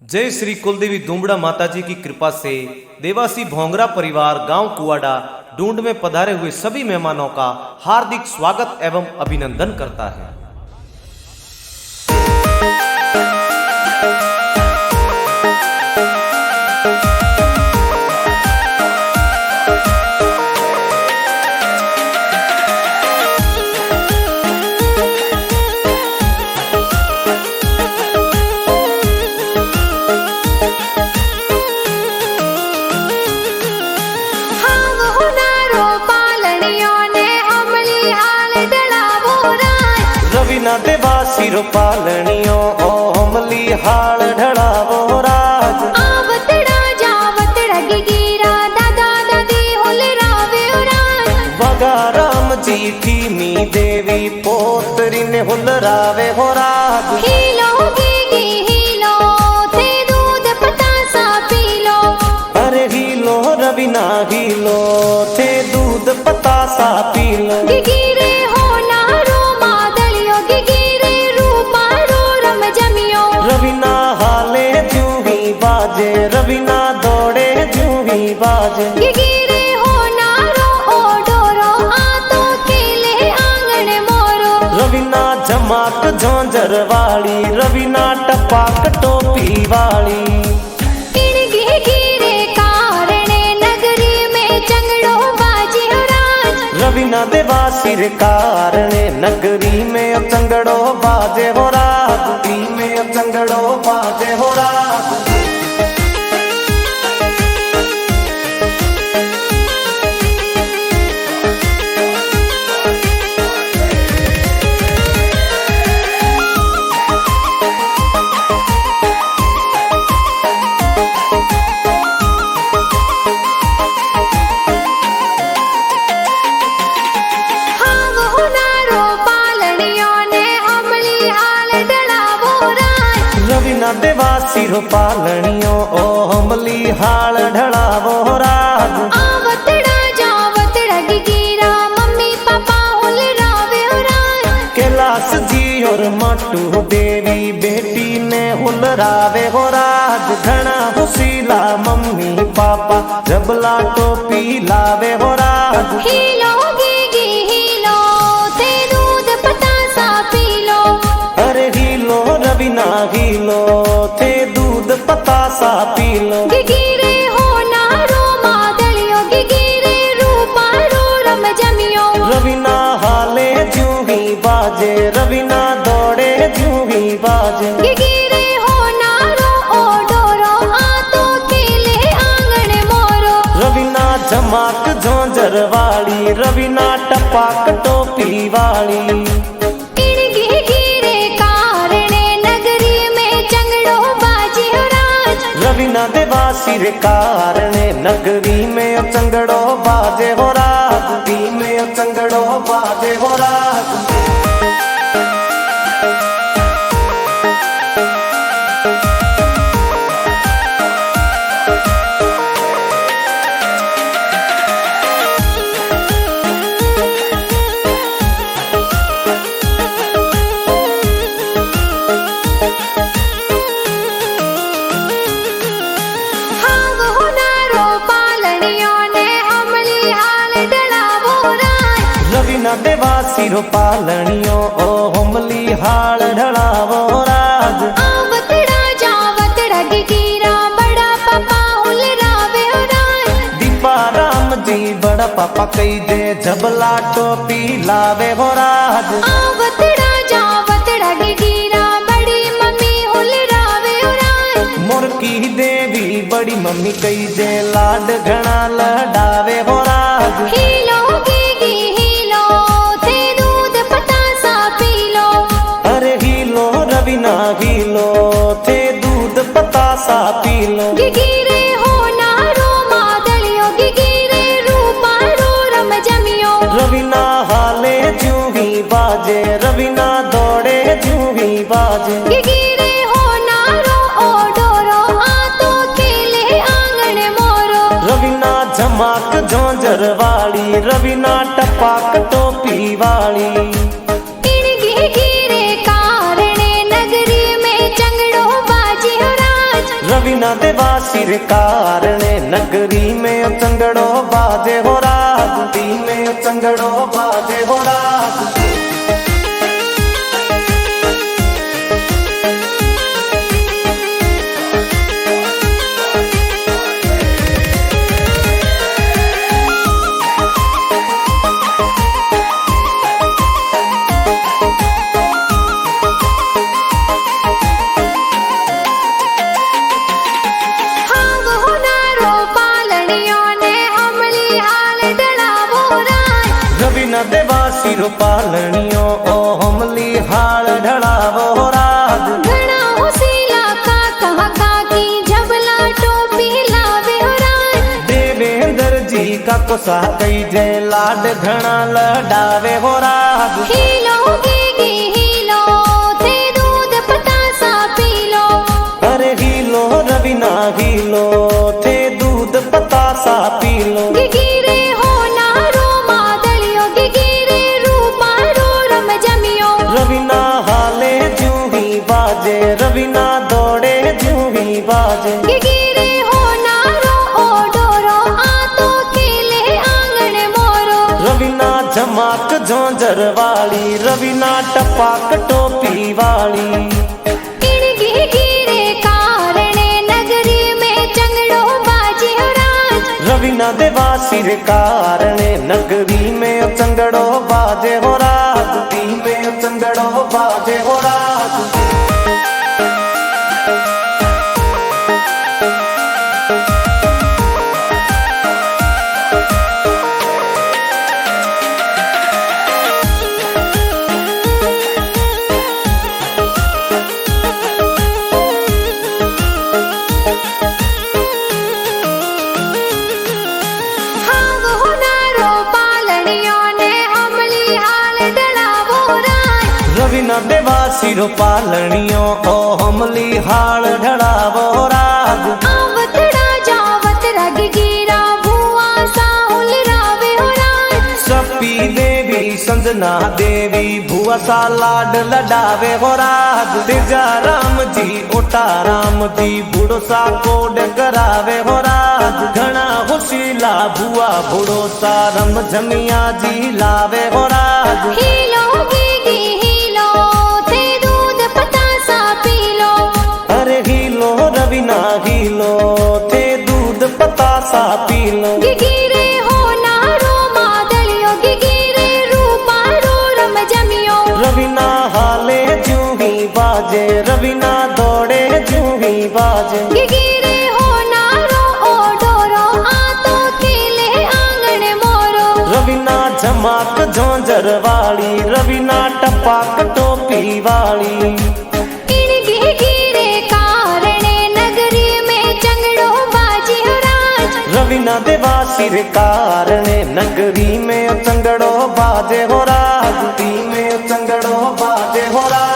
जय श्री कुलदेवी दुमड़ा माता जी की कृपा से देवासी भोंगरा परिवार गांव कुआडा ढूंढ में पधारे हुए सभी मेहमानों का हार्दिक स्वागत एवं अभिनंदन करता है। रवीना देवासी रो पालनियो ओमली हाल ढड़ावो राज आवतड़ा जावतड़ा गिगिरा दादा दादी होले रावे राज वगा राम जी की मी देवी पोतरी ने हुल रावे हो राज हीलो गिगी हीलो थे दूध पतासा पीलो अरे हीलो रवीना हीलो थे दूध पतासा पीलो गिगिरे हो नारो मादलियो गिगिरे रूपा रो रम जमियो रवीना हाले जूही बाजे रवीना दौड़े जूही बाजे गिगिरे हो नारो ओ डोरो आ तो केले आंगन मोरो रवीना जमाक झोंझर वाली रवीना टपाक टोपी वाली गिगिरे कारणे नगरी में चंगड़ो बाजी हो राज रवीना देवासी रे कारणे नगरी में चंगड़ो बाजे हो रात में चंगड़ो बाजे हो रात रवीना देवासी रो पालनियो ओ हमली हाल ढड़ावो राज आवतड़ा जावतड़ा गिगिरा मम्मी पापा होले रावे राज कैलाश जी और मटू देवी बेटी ने हुल रावे हो राज घना हुसीला मम्मी पापा जबला टोपी लावे हो राज हीलो गिगी हीलो थे दूध पतासा पीलो अरे हीलो रवीना हीलो थे दूध पतासा पीलो गिगिरे हो नारो मादलियो गिगिरे रूपा रो रम जमियो रवीना हाले जूही बाजे रवीना दौड़े जूही बाजे गिगिरे हो नारो ओ डोरो आ तो केले आंगन मोरो रवीना जमाक झोंझर वाली रवीना टपाक टोपी वाली गिगिरे कारणे नगरी में चंगड़ो बाजी हो राज रवीना देवासी रे कारणे नगरी में चंगड़ो बाजे हो रात में चंगड़ो बाजे हो रात रवीना देवासी रो पालनियो ओ हमली हाल ढड़ावो राज आवतड़ा जावतड़ा गिगिरा बड़ा पापा होले रावे राज दीपा राम जी बड़ा पापा कई दे जबला टोपी लावे हो राज आवतड़ा जावतड़ा गिगिरा बड़ी मम्मी होले रावे राज मुर्की देवी बड़ी मम्मी कई दे लाड घना लडावे हो राज हीलो गिगी हीलो थे दूध पतासा पीलो अरे हीलो रवीना हीलो थे दूध पतासा पीलो गिगिरे हो नारो मादलियो गिगिरे रूपा रो रम जमियो रवीना हाले जूही बाजे रवीना दौड़े जूही बाजे गिगिरे हो नारो ओ डोरो आ तो केले आंगन मोरो रवीना जमाक झोंझर वाली रवीना टपाक टोपी वाली गिगिरे कारणे नगरी में चंगड़ो बाजी हो राज सिर कारणे नगरी में चंगड़ो बाजे हो राज दी में चंगड़ो बाजे हो राज। देवा सिर पालनियों ओ हमली हाल ढड़ावो राज। घना उसीला का कहा की जबला टोपी लावे हो राज। देवेंद्र जी का कोसा कई जय लाड घना लडावे हो राज। हीलो गी हीलो थे दूध पतासा पी लो। अरे हीलो रवीना हीलो थे दूध पतासा पी लो। गिगिरे हो नारो मादलियो गिगिरे रूपा रो रम जमियो। रवीना हाले जूही बाजे रवीना दौड़े जूही बाजे। गिगिरे हो नारो ओ डोरो आ तो खेले आंगन मोरो। रवीना झमाक झोंझर वाली रवीना टपाक टोपी वाली। इन गिगिरे कारणे नगरी में चंगड़ो बाजे हो राज। रवीना देवा सिर कारणे नगरी में चंगड़ो बाजे हो राज दी में चंगड़ो बाजे हो राज। रवीना देवा सिर पालनियों ओ हमली हाल ढड़ावो राज। आवतड़ा जावतड़ा गिगिरा भुआ साहुल रावे हो राज। सपी देवी संजना देवी भुआ सा लाड लडावे हो राज। तेजा राम जी ओटा राम जी बूढ़ो सा कोड करावे हो राज। घना हुशीला भुआ बूढ़ो सा रम झमिया जी लावे हो राज। हीलो गी हीलो थे दूध पतासा पी लो। अरे हीलो रवीना हीलो थे दूध पतासा पी लो। गिगिरे हो नारो मादलियो गिगिरे रूपा रो रम जमियो। रवीना हाले जूही बाजे रवीना दौड़े जूही बाजे। गिगिरे हो नारो ओ डोरो आ तो खेले आंगन मोरो। रवीना झमाक झोंझर वाली रवीना टपाक टोपी वाली। इन गिगिरे कारणे नगरी में चंगड़ो बाजे हो राज। रवीना देवा सिर कारणे नगरी में चंगड़ो बाजे हो राज दी में चंगड़ो बाजे हो राज।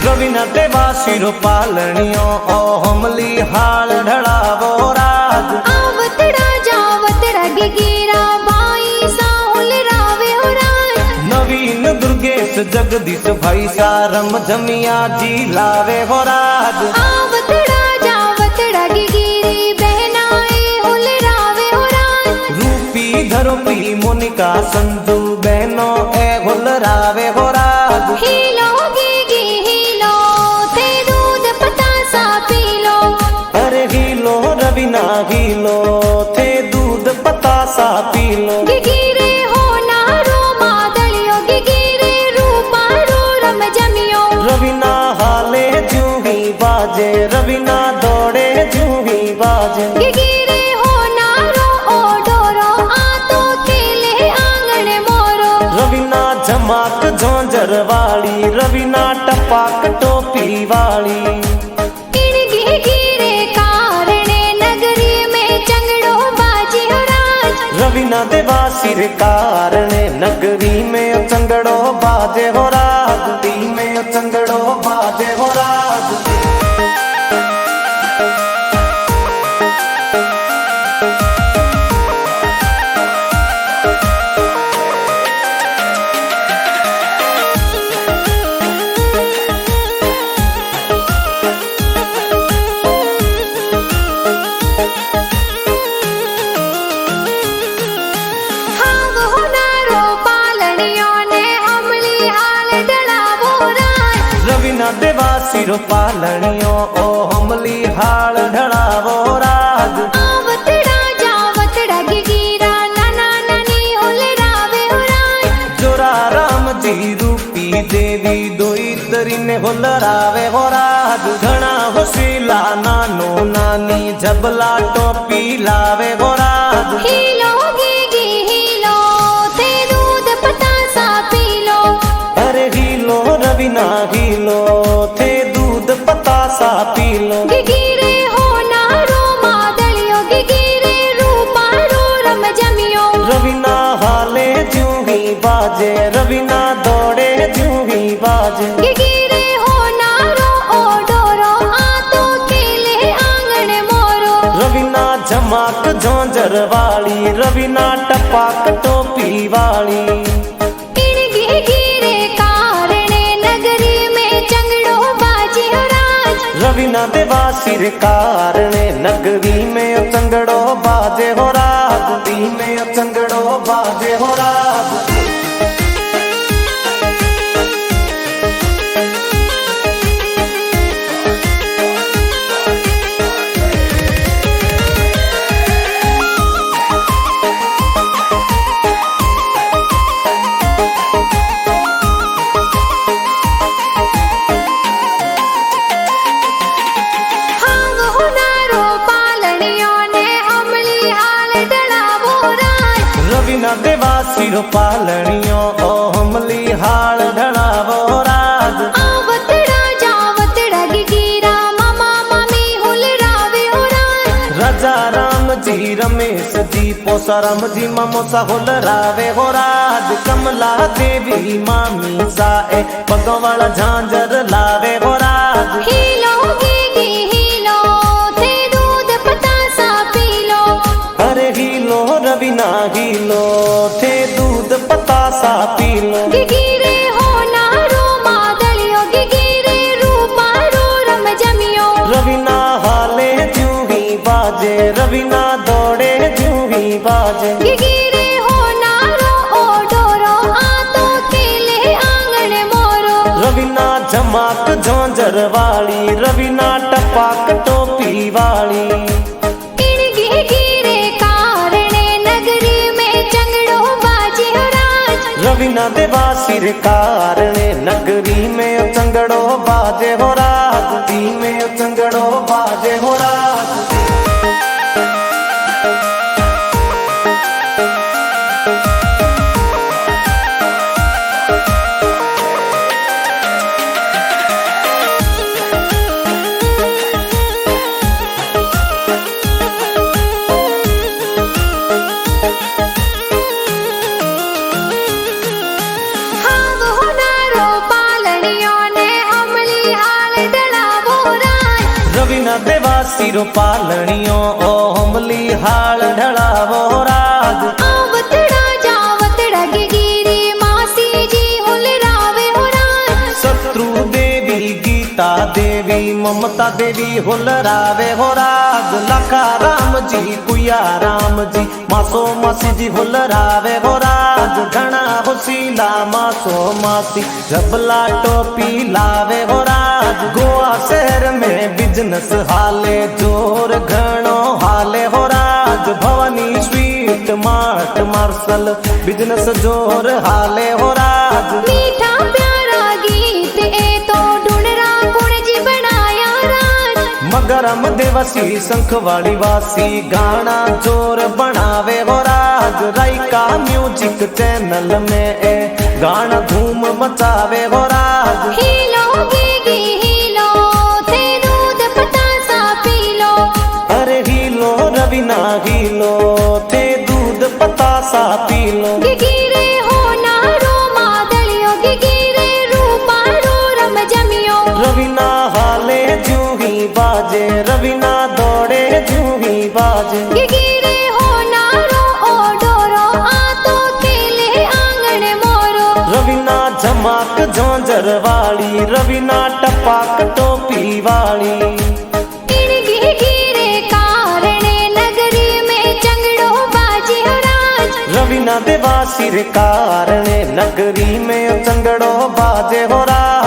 रवीना देवा सिर पालनियों ओ हमली हाल ढड़ावो राज। आवतड़ा जावतड़ा गिगिरा भाई साहुल रावे हो राज। नवीन दुर्गेश जगदीश भाई सारम जमिया जी लावे हो राज। आवतड़ा जावतड़ा गिगिरी बहनाए हुल रावे हो राज। रूपी धरोपी मोनिका संजू बहनों ए हुल रावे हो राज। हीलो गी हीलो थे दूध पतासा पी लो। अरे हीलो रवीना हीलो थे दूध पतासा पी लो। गिगिरे हो नारो मादलियो गिगिरे रूपा रो रम जमियो। रवीना हाले जूही बाजे रवीना दौड़े जूही बाजे। गिगिरे हो नारो ओ डोरो आ तो खेले आंगन मोरो। रवीना झमाक झोंझर वाली रवीना टपाक टोपी वाली। इन गिगिरे कारणे नगरी में चंगड़ो बाजे रवीना देवा सिर कारणे नगरी में चंगड़ो बाजे हो राज, दी में चंगड़ो बाजे हो राज। रवीना देवा सिर पालणियों ओ हमली हाल ढड़ावो राज। आवतड़ा जावतड़ा गिगिरा नाना नानी होले रावे हो राज। जोरा राम जी रूपी देवी दोई तरीने होलरावे हो राज। घना होशीला नानो नानी जबला टोपी लावे हो राज। हीलो गिगी हीलो थे दूध पतासा पीलो। अरे हीलो रवीना हीलो थे दूध पतासा पीलो। गिगिरे हो नारो मादलियो गिगिरे रूपा रो रम जमियो। रवीना हाले ज्यों ही बाजे, रवीना दौड़े ज्यों ही बाजे। गिगिरे हो नारो ओ डोरो आ तो खेले आंगन मोरो। रवीना झमाक झोंझर वाली, रवीना टपाक टोपी वाली। इन गिगिरे कारणे नगरी में चंगड़ो बाजे हो राज। रवीना देवा सिर कारणे नगरी में चंगड़ो बाजे हो राज, दी में चंगड़ो बाजे हो राज। रवीना देवा सिर पालणियों ओ हमली हाल ढड़ावो राज। आवतड़ा जावतड़ा गिगिरा मामा मामी हुलरावे हो राज। राजा राम जी रमेश जी पोसा राम जी ममोसा होलरावे हो राज। कमला देवी मामी साए पगों वाला झांझर लावे हो राज। हीलो गिगी हीलो थे दूध पतासा पीलो। अरे हीलो रवीना हीलो थे दूध पतासा पीलो। गिगिरे हो नारो मादलियो गिगिरे रूपा रो रम जमियो। रवीना हाले ज्यों ही बाजे, रवीना दौड़े ज्यों ही बाजे। गिगिरे हो नारो ओ डोरो आ तो खेले आंगन मोरो। रवीना झमाक झोंझर वाली, रवीना टपाक टोपी वाली। इन गिगिरे कारणे नगरी में चंगड़ो बाजे हो राज। रवीना देवा सिर कारणे नगरी में चंगड़ो बाजे हो राज, दी में चंगड़ो बाजे हो राज। रवीना देवा सिर पालणियों ओ हमली हाल ढड़ावो राज। आवतड़ा जावतड़ा गिगिरी मासी जी हुलरावे हो राज। शत्रु देवी गीता देवी ममता देवी होलरावे हो राज। लखा राम जी कुया राम जी मासो मासी जी होलरावे हो राज। घना होशीला मासो मासी जबला टोपी लावे हो राज। गोवा शहर में बिजनेस हाले जोर घणो हाले हो राज। Bhavani sweet mart marshal business जोर हाले हो राज। मीठा प्यारा गीत ए तो ढूंढरा गुण जी बनाया राज। मगरम देवसी शंख वाली वासी गाना जोर बनावे हो राज। राइका म्यूजिक चैनल में ए गाना धूम मचावे हो राज। हीलो गिगी हीलो थे दूध पतासा पीलो। अरे हीलो रवीना हीलो थे दूध बतासा पी लो। गिगिरे हो नारो मादलियो गिगिरे रूपारो रम जमियो। रवीना हाले जूही बाजे रवीना दौड़े जूही बाजे। गिगिरे हो नारो ओ डोरो आ तो खेले आंगन मोरो। रवीना झमाक झोंझर वाली रवीना टपाक टोपी वाली। इन गिगिरे कारणे नगरी में चंगड़ो बाजे हो राज। रवीना देवा सिर कारणे नगरी में चंगड़ो बाजे हो राज।